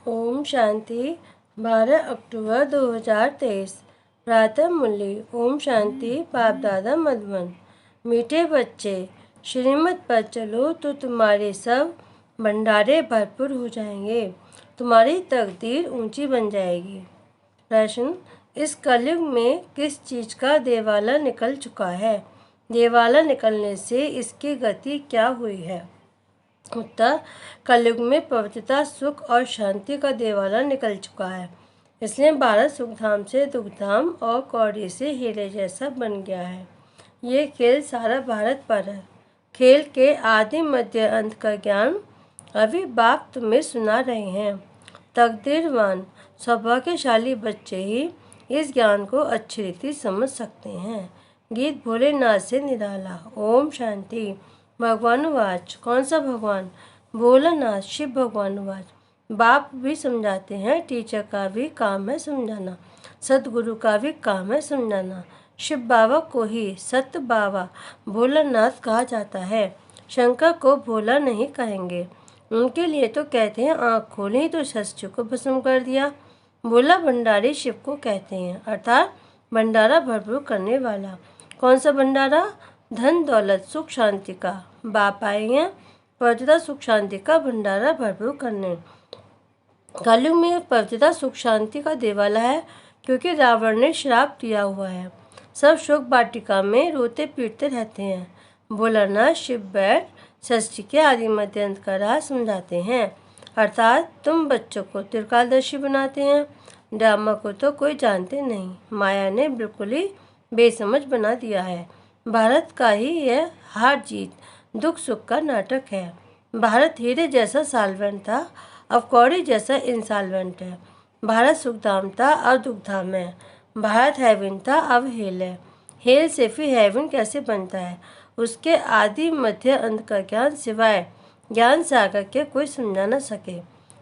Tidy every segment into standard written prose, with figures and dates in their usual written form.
ओम शांति। 12 अक्टूबर 2023। प्रातः मुरली। ओम शांति। बाप दादा मधुबन। मीठे बच्चे, श्रीमत पर चलो तो तुम्हारे सब भंडारे भरपूर हो जाएंगे, तुम्हारी तकदीर ऊंची बन जाएगी। प्रश्न, इस कलयुग में किस चीज़ का देवाला निकल चुका है? देवाला निकलने से इसकी गति क्या हुई है? उत्तर, कलयुग में पवित्रता, सुख और शांति का देवाला निकल चुका है। इसलिए भारत सुखधाम से दुखधाम और कौड़ी से हीरे जैसा बन गया है। ये खेल सारा भारत पर है। खेल के आदि मध्य अंत का ज्ञान अभी बाप तुम्हें सुना रहे हैं। तकदीरवान सौभाग्यशाली बच्चे ही इस ज्ञान को अच्छी रीति समझ सकते हैं। गीत भोलेनाथ से निराला। ओम शांति। भगवानुवाच। कौन सा भगवान? भोलानाथ, शिव भगवानुवाच। बाप भी समझाते हैं, टीचर का भी काम है समझाना, सतगुरु का भी काम है समझाना। शिव बाबा को ही सत बाबा भोलानाथ कहा जाता है। शंकर को भोला नहीं कहेंगे, उनके लिए तो कहते हैं आँख खोली तो शस्त्र को भस्म कर दिया। भोला भंडारी शिव को कहते हैं, अर्थात भंडारा भरपूर करने वाला। कौन सा भंडारा? धन दौलत सुख शांति का। बाप आए हैं पवित्रता सुख शांति का भंडारा भरपूर करने। कलयुग में पवित्रता सुख शांति का देवाला है, क्योंकि रावण ने श्राप दिया हुआ है। सब शोक वाटिका में रोते पीटते रहते हैं। भोलानाथ शिव बैठ षष्ठी के आदि मध्य अंत का राज समझाते हैं, अर्थात तुम बच्चों को त्रिकालदर्शी बनाते हैं। ड्रामा को तो कोई जानते नहीं, माया ने बिल्कुल ही बेसमझ बना दिया है। भारत का ही यह हार जीत दुख सुख का नाटक है। भारत हीरे जैसा साल्वेंट था, अब कौड़ी जैसा इंसॉल्वेंट है। भारत सुखधाम था, अब दुखधाम है। भारत हेवन था, अब हेल है। हेल से फिर हेवन कैसे बनता है? उसके आदि मध्य अंत का ज्ञान सिवाय ज्ञान सागर के कोई समझा न सके।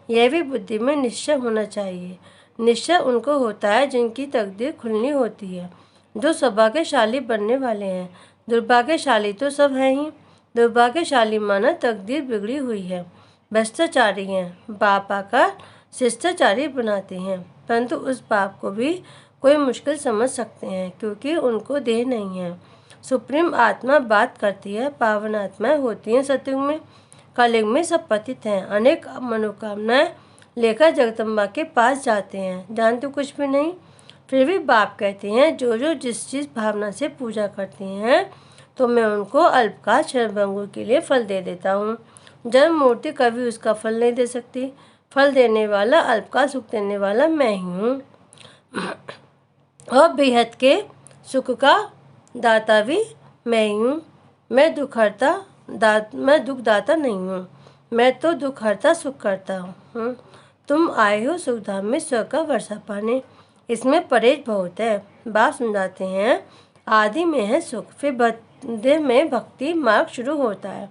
यह भी बुद्धि में निश्चय होना चाहिए। निश्चय उनको होता है जिनकी तकदीर खुलनी होती है, जो सौभाग्यशाली बनने वाले हैं। दुर्भाग्यशाली तो सब हैं ही। दुर्भाग्यशाली माना तकदीर बिगड़ी हुई है, भ्रष्टाचारी हैं। बाप आकर शिष्टाचारी बनाते हैं, परंतु उस बाप को भी कोई मुश्किल समझ सकते हैं, क्योंकि उनको देह नहीं है। सुप्रीम आत्मा बात करती है, पावन आत्माएं होती हैं सतयुग में। कलयुग में सब पतित हैं, अनेक मनोकामनाएं लेकर जगदम्बा के पास जाते हैं, जानते कुछ भी नहीं। फिर भी बाप कहते हैं, जो जो जिस जिस भावना से पूजा करते हैं तो मैं उनको अल्पकाल क्षणभंगुर के लिए फल दे देता हूँ। जब मूर्ति कभी उसका फल नहीं दे सकती। फल देने वाला, अल्पकाल सुख देने वाला मैं ही हूँ, और बेहद के सुख का दाता भी मैं ही हूँ। मैं दुखदाता नहीं हूँ, मैं तो दुख हरता सुख करता हूँ। तुम आए हो सुखधाम में स्वर्ग का वर्षा पाने, इसमें परहेज बहुत है। बाप समझाते हैं, आदि में है सुख, फिर मध्य में भक्ति मार्ग शुरू होता है,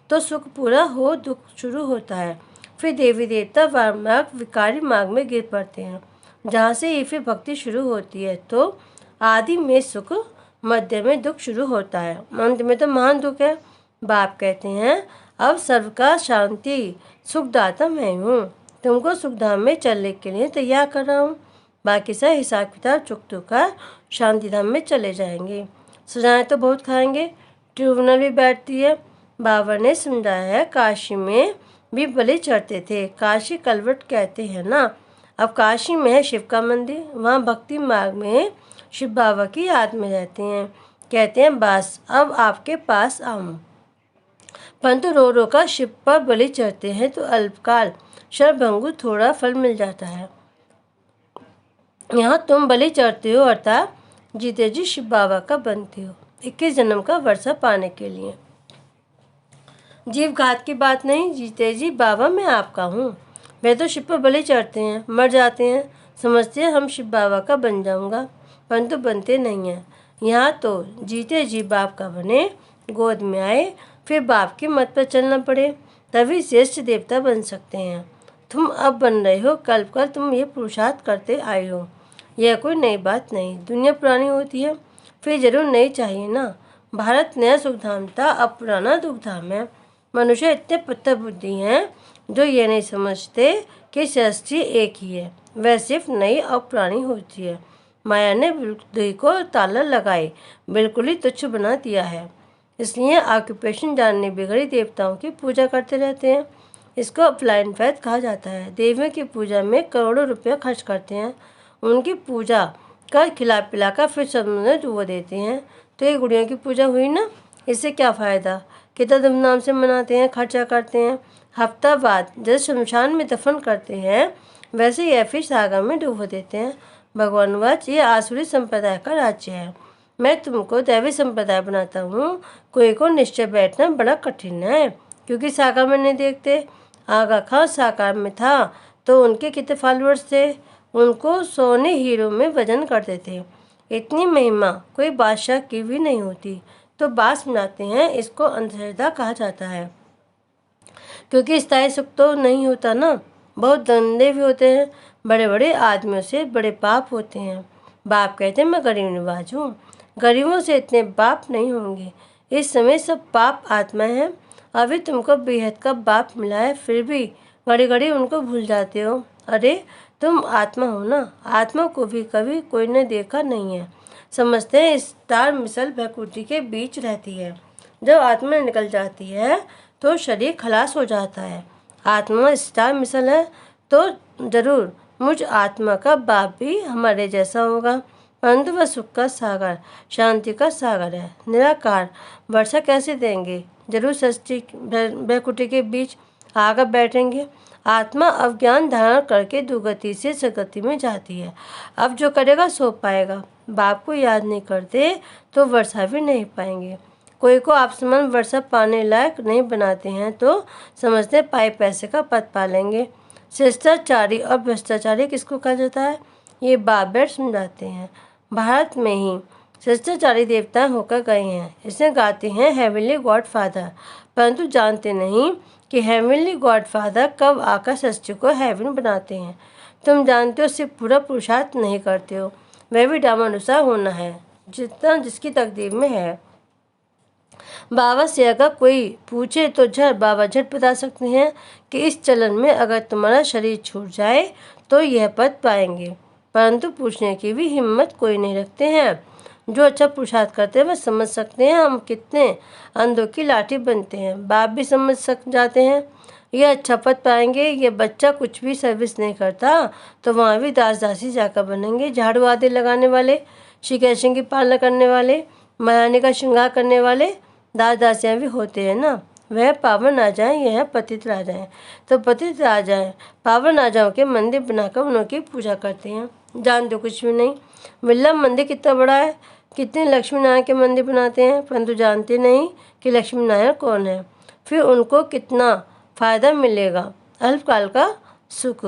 तो सुख पूरा हो दुख शुरू होता है। फिर देवी देवता वार्मार्ग विकारी मार्ग में गिर पड़ते हैं, जहाँ से ये फिर भक्ति शुरू होती है। तो आदि में सुख, मध्य में दुख शुरू होता है, अंत में तो महान दुख है। बाप कहते हैं, अब सर्व का शांति सुखदाता मैं हूँ, तुमको सुखधाम में चलने के लिए तैयार कर रहा हूँ। बाकी सब हिसाब किताब चुकतू का शांति धाम में चले जाएंगे। सजाएं तो बहुत खाएंगे, ट्रिब्यूनल भी बैठती है। बाबा ने समझाया है, काशी में भी बलि चढ़ते थे, काशी कलवट कहते हैं ना। अब काशी में है शिव का मंदिर, वहाँ भक्ति मार्ग में शिव बाबा की याद में रहते हैं। कहते हैं बस अब आपके पास आऊँ, परंतु रो रो का शिव पर बलि चढ़ते हैं तो अल्पकाल क्षणभंगुर थोड़ा फल मिल जाता है। यहाँ तुम बलि चढ़ते हो, अर्थात जीते जी शिव बाबा का बनते हो, 21 जन्म का वर्षा पाने के लिए। जीव घात की बात नहीं, जीते जी बाबा मैं आपका हूँ। वे तो शिव पर बलि चढ़ते हैं, मर जाते हैं, समझते हैं हम शिव बाबा का बन जाऊँगा, परंतु बनते नहीं हैं। यहाँ तो जीते जी बाप का बने, गोद में आए, फिर बाप की मत पर चलना पड़े, तभी श्रेष्ठ देवता बन सकते हैं। तुम अब बन रहे हो, कल कर तुम ये पुरुषार्थ करते आए हो। यह कोई नई बात नहीं, दुनिया पुरानी होती है फिर जरूर नई चाहिए ना। भारत नया सुखधाम था, अब पुराना दुखधाम है। मनुष्य इतने पत्थर बुद्धि हैं जो ये नहीं समझते कि सृष्टि एक ही है, वह सिर्फ नई और पुरानी होती है। माया ने बुद्धि को ताला लगाए बिल्कुल ही तुच्छ बना दिया है। इसलिए ऑक्यूपेशन जानने बिगड़ी देवताओं की पूजा करते रहते हैं। इसको ब्लाइंड फेथ कहा जाता है। देवियों की पूजा में करोड़ों रुपया खर्च करते हैं, उनकी पूजा कर खिला पिला कर फिर समुद्र में डुबो देते हैं। तो ये गुड़ियों की पूजा हुई ना, इससे क्या फ़ायदा? कितना धूमधाम से मनाते हैं, खर्चा करते हैं। हफ्ता बाद जैसे शमशान में दफन करते हैं, वैसे यह फिर सागर में डुबो देते हैं। भगवान वाच, ये आसुरी संप्रदाय का राज्य है, मैं तुमको दैवी संप्रदाय बनाता हूँ। कोई को निश्चय बैठना बड़ा कठिन है, क्योंकि साकार में नहीं देखते। आगा खां साकार में था तो उनके कितने फॉलोअर्स थे, उनको सोने हीरो में वजन करते थे। इतनी महिमा कोई बादशाह की भी नहीं होती। तो बात सुनाते हैं, इसको अंधश्रद्धा कहा जाता है, क्योंकि स्थायी सुख तो नहीं होता ना। बहुत धंधे भी होते हैं, बड़े बड़े आदमियों से बड़े पाप होते हैं। बाप कहते हैं मैं गरीब नवाज हूँ, गरीबों से इतने पाप नहीं होंगे। इस समय सब पाप आत्मा है। अभी तुमको बेहद का बाप मिला है, फिर भी घड़ी घड़ी उनको भूल जाते हो। अरे तुम आत्मा हो ना, आत्मा को भी कभी कोई ने देखा नहीं है। समझते हैं स्टार मिसल भैकुटी के बीच रहती है। जब आत्मा निकल जाती है तो शरीर खलास हो जाता है। आत्मा स्टार मिसल है तो जरूर मुझ आत्मा का बाप भी हमारे जैसा होगा, परंतु वह सुख का सागर, शांति का सागर है, निराकार। वर्षा कैसे देंगे? जरूर सृष्टि भैकुटी के बीच आकर बैठेंगे। आत्मा अज्ञान धारण करके दुगति से सगति में जाती है। अब जो करेगा सो पाएगा। बाप को याद नहीं करते तो वर्षा भी नहीं पाएंगे। कोई को आप समान वर्षा पाने लायक नहीं बनाते हैं तो समझते पाए पैसे का पद पालेंगे। शिष्टाचारी और भ्रष्टाचारी किसको कहा जाता है, ये बाप बैठ समझाते हैं। भारत में ही शिष्टाचारी देवता होकर गए हैं, इसे गाते हैं हेवनली गॉड फादर, परंतु जानते नहीं कि हेवनली गॉड फादर कब आकर सृष्टि को हेवन बनाते हैं। तुम जानते हो सिर्फ पूरा पुरुषार्थ नहीं करते हो, वह भी डामानुसार होना है, जितना जिसकी तकदीर में है। बाबा से अगर कोई पूछे तो बाबा झट बता सकते हैं कि इस चलन में अगर तुम्हारा शरीर छूट जाए तो यह पद पाएंगे, परंतु पूछने की भी हिम्मत कोई नहीं रखते हैं। जो अच्छा पुरुषार्थ करते हैं वह समझ सकते हैं हम कितने अंधों की लाठी बनते हैं। बाप भी समझ जाते हैं ये अच्छा पद पाएंगे। ये बच्चा कुछ भी सर्विस नहीं करता तो वहाँ भी दास दासी जाकर बनेंगे। झाड़ू आदि लगाने वाले, श्री कृष्ण की पालना करने वाले, महारानी का श्रृंगार करने वाले दास दासियाँ भी होते हैं ना। वह पावन आ जाएं, यह पतित आ जाएं। तो पतित आ जाएं पावन आ जाओ के मंदिर बनाकर उनकी पूजा करते हैं। जानते कुछ भी नहीं। बिरला मंदिर कितना बड़ा है, कितने लक्ष्मी नारायण के मंदिर बनाते हैं, परंतु जानते नहीं कि लक्ष्मी नारायण कौन है। फिर उनको कितना फायदा मिलेगा, अल्पकाल का सुख।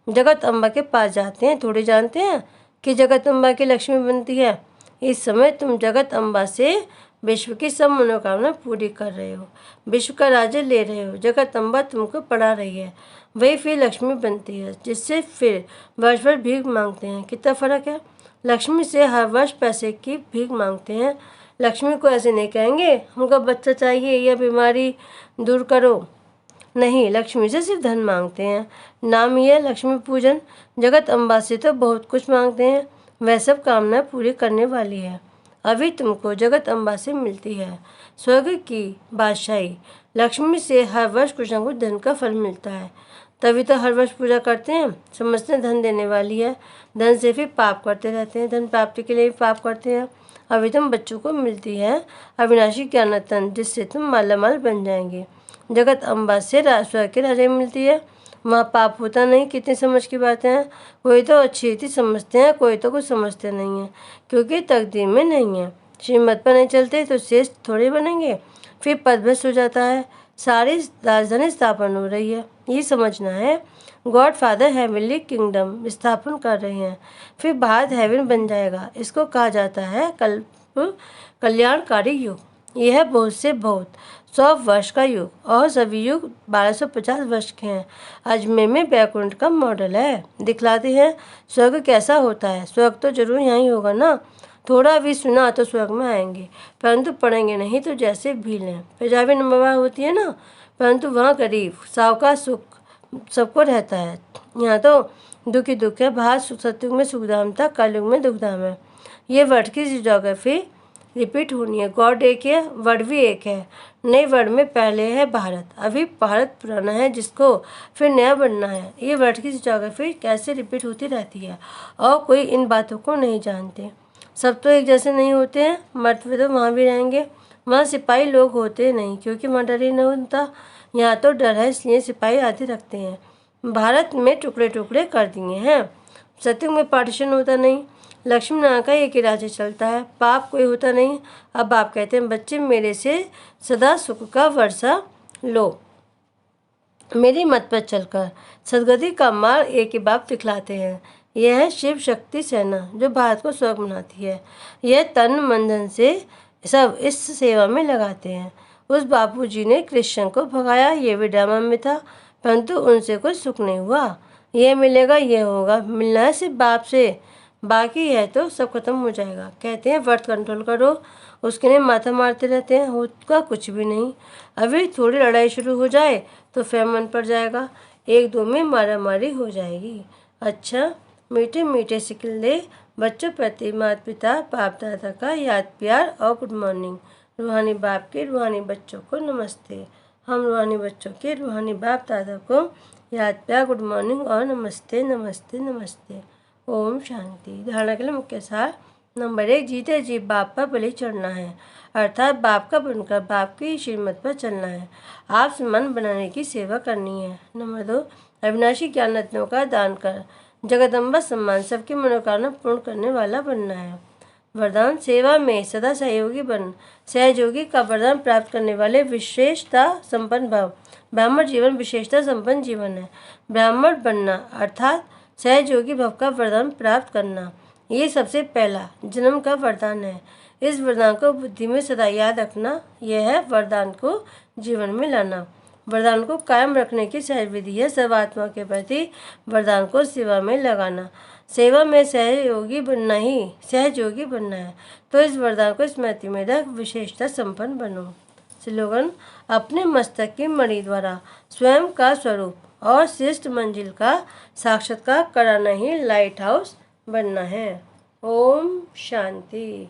जगत अम्बा के पास जाते हैं, थोड़ी जानते हैं कि जगत अम्बा की लक्ष्मी बनती है। इस समय तुम जगत अम्बा से विश्व की सब मनोकामना पूरी कर रहे हो, विश्व का राज्य ले रहे हो। जगत अम्बा तुमको पढ़ा रही है, वही फिर लक्ष्मी बनती है, जिससे फिर वर्ष भर भीख मांगते हैं। कितना फर्क है। लक्ष्मी से हर वर्ष पैसे की भीख मांगते हैं। लक्ष्मी को ऐसे नहीं कहेंगे हमको बच्चा चाहिए या बीमारी दूर करो, नहीं, लक्ष्मी से सिर्फ धन मांगते हैं। नाम ही है लक्ष्मी पूजन। जगत अम्बा से तो बहुत कुछ मांगते हैं, वह सब कामना पूरी करने वाली है। अभी तुमको जगत अम्बा से मिलती है स्वर्ग की बादशाही। लक्ष्मी से हर वर्ष कुछ न कुछ धन का फल मिलता है, तभी तो हर वर्ष पूजा करते हैं। समझते हैं धन देने वाली है, धन से फिर पाप करते रहते हैं, धन प्राप्ति के लिए भी पाप करते हैं। अभी तुम बच्चों को मिलती है अविनाशी ज्ञानतन, जिससे तुम मालामाल बन जाएंगे। जगत अम्बा से स्वर्ग की राजाई मिलती है, वहाँ पाप होता नहीं। कितनी समझ की बातें हैं। कोई तो अच्छी थी समझते हैं, कोई तो कुछ समझते नहीं हैं, क्योंकि तकदीर में नहीं है। श्रीमत पर नहीं चलते तो शेष थोड़े बनेंगे। फिर पदभ्रष्ट हो जाता है, सारी राजधानी स्थापन हो रही है, ये समझना है। गॉड फादर हेवनली किंगडम स्थापन कर रहे हैं, फिर भारत हेवन बन जाएगा। इसको कहा जाता है कल्याणकारी युग। यह है बहुत से बहुत 100 वर्ष का युग, और सभी युग 1250 वर्ष के हैं। अजमेर में बैकुंठ का मॉडल है, दिखलाते हैं स्वर्ग कैसा होता है। स्वर्ग तो जरूर यहीं होगा ना। थोड़ा भी सुना तो स्वर्ग में आएंगे, परंतु पढ़ेंगे नहीं तो जैसे भील हैं। प्रजा भी नंबरवार होती है ना, परंतु वहाँ गरीब साहूकार सुख सबको रहता है। यहाँ तो दुख ही दुख है, बाहर सतयुग में सुखधाम था, कलयुग में दुखधाम है। ये वर्ड की ज्योग्राफी रिपीट होनी है। गॉड एक है, वर्ड भी एक है। नए वर्ड में पहले है भारत, अभी भारत पुराना है जिसको फिर नया बनना है। ये वर्ड की ज्योग्राफी कैसे रिपीट होती रहती है और कोई इन बातों को नहीं जानते। सब तो एक जैसे नहीं होते हैं, मर्द तो वहाँ भी रहेंगे। वहाँ सिपाही लोग होते नहीं क्योंकि वहाँ डर ही नहीं होता। यहाँ तो डर है इसलिए सिपाही आदि रखते हैं। भारत में टुकड़े टुकड़े कर दिए हैं। सतयुग में पार्टीशन होता नहीं, लक्ष्मी नारायण का एक ही राज्य चलता है, पाप कोई होता नहीं। अब बाप कहते हैं बच्चे मेरे से सदा सुख का वर्षा लो, मेरी मत पर चलकर सदगति का मार्ग एक ही बाप दिखलाते हैं। यह है शिव शक्ति सेना जो भारत को स्वर्ग बनाती है। यह तन मन धन से सब इस सेवा में लगाते हैं। उस बापूजी ने कृष्ण को भगाया, ये भी ड्रामा में था, परंतु उनसे कोई सुख नहीं हुआ। ये मिलेगा, ये होगा, मिलना है सिर्फ बाप से, बाकी है तो सब खत्म हो जाएगा। कहते हैं वर्थ कंट्रोल करो, उसके लिए माथा मारते रहते हैं, होता कुछ भी नहीं। अभी थोड़ी लड़ाई शुरू हो जाए तो फिर मन पड़ जाएगा, एक दो में मारा मारी हो जाएगी। अच्छा, मीठे मीठे सिकल्ले बच्चों प्रति माता पिता बाप दादा का याद प्यार और गुड मॉर्निंग। रूहानी बाप के रूहानी बच्चों को नमस्ते। हम रूहानी बच्चों के रूहानी बाप दादा को याद प्यार, गुड मॉर्निंग और नमस्ते नमस्ते नमस्ते। ओम शांति। धारणा के लिए मुख्य सार। नंबर 1, जीते जी बाप पर बलि चढ़ना है, अर्थात बाप का बनकर बाप की श्रीमत पर चलना है। आप मन बनाने की सेवा करनी है। नंबर 2, अविनाशी ज्ञान रत्नों का दान कर जगदम्बा सम्मान सबकी मनोकामना पूर्ण करने वाला बनना है। वरदान, सेवा में सदा सहयोगी बन, सहयोगी का वरदान प्राप्त करने वाले विशेषता संपन्न भव। ब्राह्मण जीवन विशेषता संपन्न जीवन है। ब्राह्मण बनना अर्थात सहयोगी भव का वरदान प्राप्त करना, ये सबसे पहला जन्म का वरदान है। इस वरदान को बुद्धि में सदा याद रखना, यह है वरदान को जीवन में लाना। वरदान को कायम रखने की सहज विधि है सर्वात्मा के प्रति वरदान को सेवा में लगाना। सेवा में सहयोगी बनना ही सहयोगी बनना है, तो इस वरदान को स्मृति में रख विशेषता संपन्न बनो। स्लोगन, अपने मस्तक की मणि द्वारा स्वयं का स्वरूप और श्रेष्ठ मंजिल का साक्षात्कार कराना ही लाइट हाउस बनना है। ओम शांति।